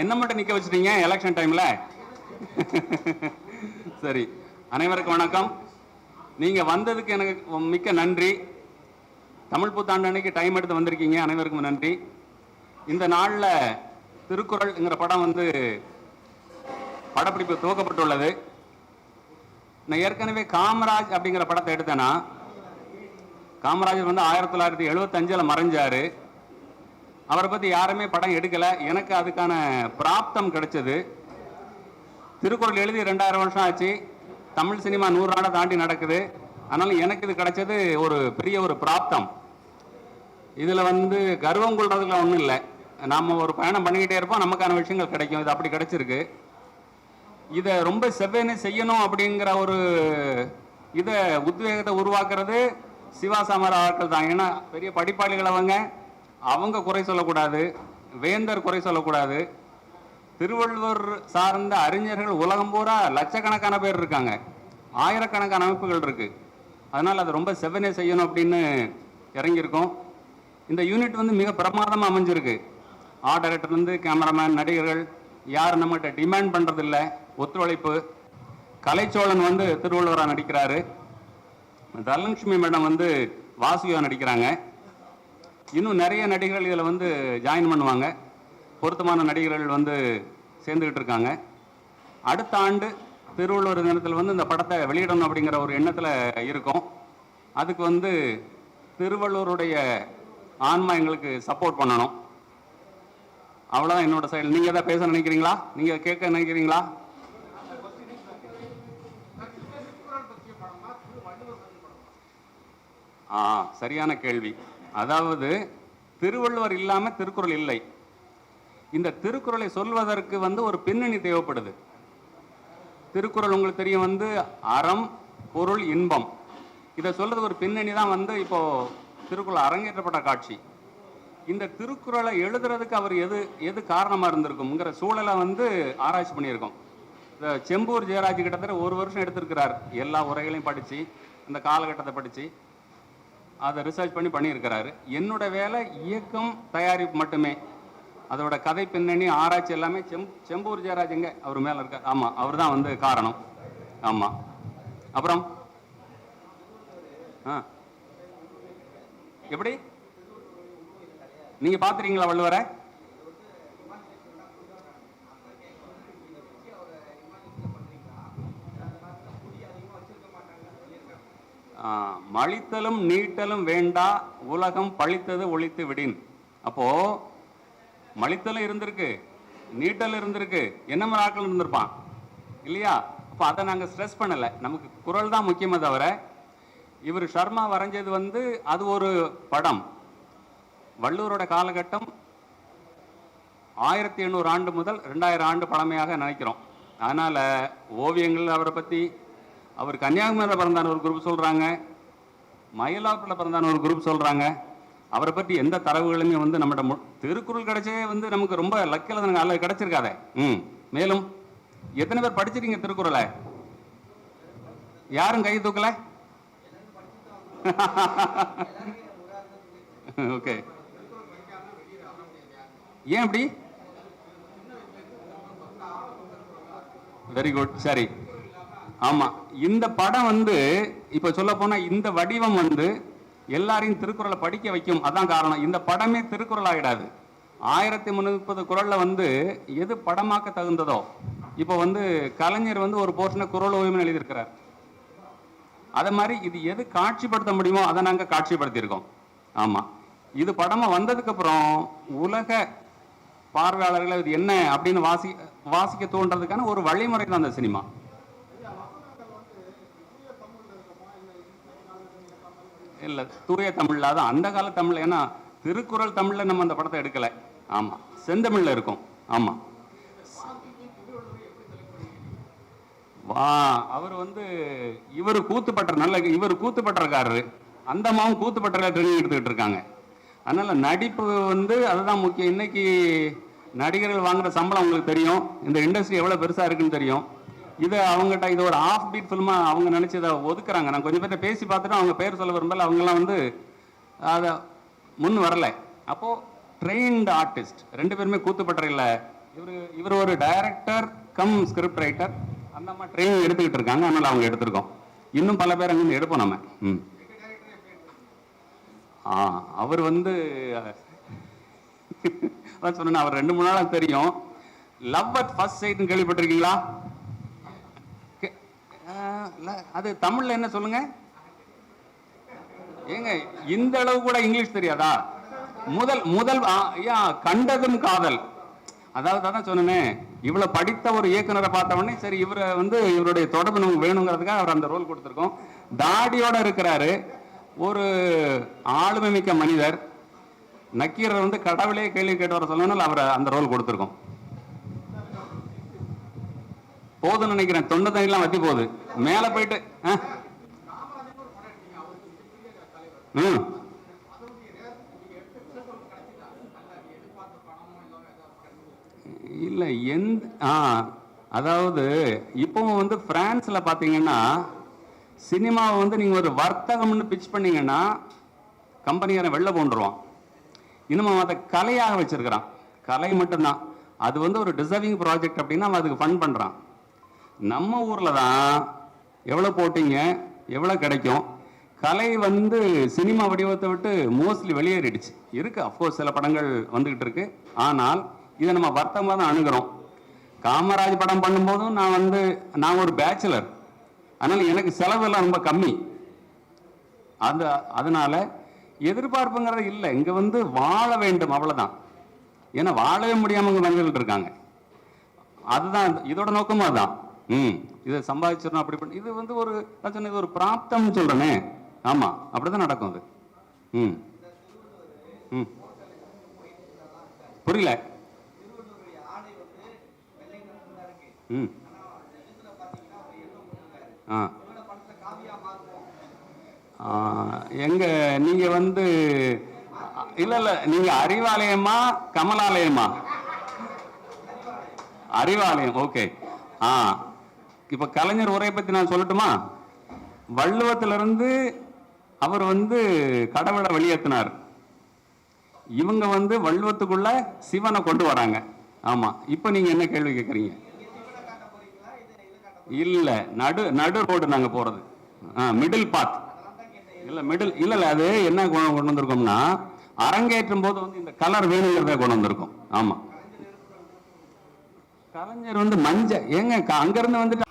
என்ன மட்டும் நிக்க வச்சிட்டீங்க எலெக்ஷன் டைம்ல? சரி, அனைவருக்கும் வணக்கம். நீங்க வந்ததுக்கு எனக்கு மிக்க நன்றி. தமிழ் புத்தாண்டு அன்னைக்கு டைம் எடுத்து வந்திருக்கீங்க, அனைவருக்கும் நன்றி. இந்த நாளில் திருக்குறள்ங்கிற படம் படப்பிடிப்பு துவக்கப்பட்டுள்ளது. நான் ஏற்கனவே காமராஜ் அப்படிங்கிற படத்தை எடுத்தேன்னா, காமராஜர் 1975 மறைஞ்சாரு. அவரை பற்றி யாருமே படம் எடுக்கலை. எனக்கு அதுக்கான பிராப்தம் கிடைச்சது. திருக்குறள் எழுதி 2000 வருஷம் ஆச்சு. தமிழ் சினிமா 100 ஆண்டை தாண்டி நடக்குது. அதனால எனக்கு இது கிடைச்சது ஒரு பெரிய ஒரு பிராப்தம். இதில் கர்வம் கொள்றதுக்குலாம் ஒன்றும் இல்லை. நாம் ஒரு பயணம் பண்ணிக்கிட்டே இருப்போம், நமக்கான விஷயங்கள் கிடைக்கும். இது அப்படி கிடைச்சிருக்கு. இதை ரொம்ப செவ்வனே செய்யணும் அப்படிங்கிற ஒரு உத்வேகத்தை உருவாக்குறது சிவா சாமர் அவர்கள் தான். ஏன்னா பெரிய படிப்பாளிகள் அவங்க குறை சொல்லக்கூடாது, வேந்தர் குறை சொல்லக்கூடாது. திருவள்ளுவர் சார்ந்த அறிஞர்கள் உலகம் பூரா லட்சக்கணக்கான பேர் இருக்காங்க, ஆயிரக்கணக்கான அமைப்புகள் இருக்கு. அதனால் அதை ரொம்ப செவ்வனே செய்யணும் அப்படின்னு இறங்கியிருக்கோம். இந்த யூனிட் மிக பிரமாதமாக அமைஞ்சிருக்கு. ஆர்ட் டைரக்டர்லேருந்து கேமராமேன், நடிகர்கள் யார் நம்மகிட்ட டிமாண்ட் பண்ணுறதில்லை, ஒத்துழைப்பு. கலைச்சோழன் திருவள்ளுவராக நடிக்கிறாரு. தனலட்சுமி மேடம் வாசுகியா நடிக்கிறாங்க. இன்னும் நிறைய நடிகர்கள் இதில் ஜாயின் பண்ணுவாங்க. பொருத்தமான நடிகர்கள் சேர்ந்துக்கிட்டு இருக்காங்க. அடுத்த ஆண்டு திருவள்ளுவர் தினத்தில் இந்த படத்தை வெளியிடணும் அப்படிங்கிற ஒரு எண்ணத்தில் இருக்கும். அதுக்கு திருவள்ளுவருடைய ஆன்மா எங்களுக்கு சப்போர்ட் பண்ணணும். அவ்வளோதான் என்னோட சைடு. நீங்கள் எதாவது பேச நினைக்கிறீங்களா? நீங்கள் கேட்க நினைக்கிறீங்களா? சரியான கேள்வி. அதாவது திருவள்ளுவர் இல்லாமல் திருக்குறள் இல்லை. இந்த திருக்குறளை சொல்வதற்கு ஒரு பின்னணி தேவைப்படுது. திருக்குறள் உங்களுக்கு தெரியும், அறம், பொருள், இன்பம். இதை சொல்றது ஒரு பின்னணி தான். இப்போ திருக்குறள் அரங்கேற்றப்பட்ட காட்சி. இந்த திருக்குறளை எழுதுறதுக்கு அவர் எது காரணமாக இருந்திருக்குங்கிற சூழலை ஆராய்ச்சி பண்ணியிருக்கோம். இந்த செம்பூர் ஜெயராஜ் கிட்டத்தட்ட 1 வருஷம் எடுத்திருக்கிறார். எல்லா உரைகளையும் படித்து, இந்த காலகட்டத்தை படித்து அதை ரிசர்ச் பண்ணியிருக்கிறாரு. என்னோட வேலை இயக்கம், தயாரிப்பு மட்டுமே. அதோட கதை பின்னணி, ஆராய்ச்சி எல்லாமே செம்பூர் ஜெயராஜ் எங்க அவர் மேலே இருக்கார். ஆமாம், அவர் தான் காரணம். ஆமாம். அப்புறம் எப்படி நீங்க பாத்துறீங்களா வள்ளுவரை? மழித்தலும் நீட்டலும் வேண்டா, உலகம் பழித்தது ஒழித்து விடின். அப்போ மழித்தலும் இருந்திருக்கு, நீட்டலும் இருந்திருக்கு, என்ன ஆட்கள் இருந்திருப்பான் இல்லையா? அப்போ அதை நாங்கள் ஸ்ட்ரெஸ் பண்ணலை. நமக்கு குறள் தான் முக்கியமே தவிர, இவர் சர்மா வரைஞ்சது அது ஒரு படம். வள்ளுவரோட காலகட்டம் 1800 ஆண்டு முதல் 2000 ஆண்டு பழமையாக நினைக்கிறோம். அதனால் ஓவியங்கள் அவரை பற்றி, அவர் கன்னியாகுமரியில் பிறந்தான ஒரு குரூப் சொல்கிறாங்க, மயிலாப்பூரில் பிறந்தான ஒரு குரூப் சொல்கிறாங்க. அவரை பற்றி எந்த தரவுகளுமே நம்மகிட்ட திருக்குறள் கிடைச்சே நமக்கு ரொம்ப லக்கில் தான் அல்ல கிடைச்சிருக்காதே. மேலும் எத்தனை பேர் படிச்சிருக்கீங்க திருக்குறளை? யாரும் கை தூக்கல? ஓகே, ஏன் அப்படி? Very good. சரி, ஆமா. இந்த படம் இப்ப சொல்ல போனா இந்த வடிவம் எல்லாரையும் திருக்குறளை படிக்க வைக்கும். அதான் காரணம். இந்த படமே திருக்குறள் ஆகிடாது. 1030 குறள்ல எது படமாக்க தகுந்ததோ, இப்போ கலைஞர் ஒரு போர்ஷனை குறள் ஓவியம் எழுதியிருக்கிறார். அதே மாதிரி இது எது காட்சிப்படுத்த முடியுமோ அதை நாங்கள் காட்சிப்படுத்தியிருக்கோம். ஆமா, இது படமா வந்ததுக்கு அப்புறம் உலக பார்வையாளர்கள் இது என்ன அப்படின்னு வாசிக்க தோன்றதுக்கான ஒரு வழிமுறை தான் அந்த சினிமா. இல்லை, தூய தமிழ்ல தான் அந்த கால தமிழ். ஏன்னா திருக்குறள் தமிழ்ல நம்ம அந்த படத்தை எடுக்கலை. ஆமா, செந்தமிழ்ல இருக்கும். ஆமா, அவர் இவர் கூத்துப்பட்டக்காரரு, அந்த அம்மாவும் கூத்துப்பட்டல ட்ரெயினிங் எடுத்துக்கிட்டு இருக்காங்க. அதனால நடிப்பு அதுதான் முக்கியம். இன்னைக்கு நடிகர்கள் வாங்குற சம்பளம் உங்களுக்கு தெரியும், இந்த இண்டஸ்ட்ரி எவ்வளவு பெருசா இருக்குன்னு தெரியும். இது அவங்ககிட்ட இது ஒரு ஆஃப் பீட் ஃபில்மா அவங்க நினைச்சு இதை ஒதுக்குறாங்க. நான் கொஞ்சம் பேர்ட்ட பேசி பார்த்துட்டு அவங்க பேர் சொல்ல விரும்பல. அவங்கெல்லாம் அதை முன் வரல. அப்போ ட்ரெயின்டு ஆர்டிஸ்ட் 2 பேருமே கூத்துப்பட்டறையில் இவர் ஒரு டைரக்டர் கம் ஸ்கிரிப்ட் ரைட்டர், அந்த அம்மா ட்ரைனிங் எடுத்துக்கிட்டு இருக்காங்க, அதனால அவங்க எடுத்திருக்கோம். இன்னும் பல பேர் அங்கிருந்து எடுப்போம் நம்ம. அவர் வந்து சொன்ன அவர் 2-3 நாளா தெரியும். லவ் அட் ஃபர்ஸ்ட் சைட்னு கேள்விப்பட்டிருக்கீங்களா? அது தமிழ்ல என்ன சொல்லுங்க ஏங்க, இந்த அளவு கூட இங்கிலீஷ் தெரியாதா? முதல் கண்டதும் காதல். அதாவது அதான் சொன்னேன், இவ்வளவு படித்த ஒரு இயக்குனரை பார்த்த உடனே சரி இவரை வந்து இவருடைய தொடர்பு நமக்கு வேணுங்கிறதுக்காக அவர் அந்த ரோல் கொடுத்திருக்கோம். தாடியோட இருக்கிறாரு, ஒரு ஆளுமை மிக்க மனிதர். நக்கீரர் வந்து கடவுளே கேள்வி கேட்டு வர சொல்லணும், அவர் அந்த ரோல் கொடுத்திருக்கோம். போதுன்னு நினைக்கிறேன், தொண்டை தண்ணிலாம் வத்தி போகுது மேல போயிட்டு. இல்ல அதாவது இப்பவும் வந்து பிரான்ஸ்ல பாத்தீங்கன்னா சினிமாவை வந்து நீங்க ஒரு வர்த்தகம்னு பிச் பண்ணீங்கன்னா கம்பெனிக்காரன் வெளில போண்டுருவான். இன்னும் அதை கலையாக வச்சிருக்கிறான், கலை மட்டும்தான். அது வந்து ஒரு டிசர்விங் ப்ராஜெக்ட் அப்படின்னா அவன் அதுக்கு ஃபண்ட் பண்றான். நம்ம ஊர்ல தான் எவ்வளவு போட்டீங்க எவ்வளவு கிடைக்கும். கலை வந்து சினிமா வடிவத்தை விட்டு மோஸ்ட்லி வெளியேறிடுச்சு. இருக்கு அப்கோர்ஸ் சில படங்கள் வந்துகிட்டு இருக்கு, ஆனால் இதை நம்ம வர்த்தகமாக தான் அணுகிறோம். காமராஜ் படம் பண்ணும்போதும் நான் ஒரு பேச்சுலர், அதனால எனக்கு செலவெல்லாம் ரொம்ப கம்மி. அதனால எதிர்பார்ப்புங்கிறது இல்லை, இங்க வந்து வாழ வேண்டும் அவ்வளவுதான். ஏன்னா வாழவே முடியாம வந்துகிட்டு இருக்காங்க. அதுதான் இதோட நோக்கமும் அதுதான். இதை சம்பாதிச்சிடணும் அப்படி பண்ணி இது வந்து ஒரு இது ஒரு பிராப்தம் சொல்றேனே. ஆமா, அப்படிதான் நடக்கும் அது. புரியல. எங்க நீங்க வந்து இல்ல நீங்க அறிவாலயமா கமலாலயமா? அறிவாலயம். ஓகே. இப்ப கலைஞர் உரையை பத்தி நான் சொல்லட்டுமா? வள்ளுவத்திலிருந்து அவர் வந்து கடவுளை வெளியேற்றினார். இவங்க வந்து வள்ளுவத்துக்குள்ள சிவனை கொண்டு வராங்க. ஆமா, இப்ப நீங்க என்ன கேள்வி கேட்கறீங்க? இல்ல, நடு ரோடு நாங்க போறது, மிடில் பாத். இல்ல அது என்ன கொண்டு வந்திருக்கோம்னா, அரங்கேற்றும் போது வந்து இந்த கலர் வேணுங்கிறத கொண்டு வந்திருக்கோம். ஆமா, கலைஞர் வந்து மஞ்சள் ஏங்க அங்க இருந்து வந்துட்டு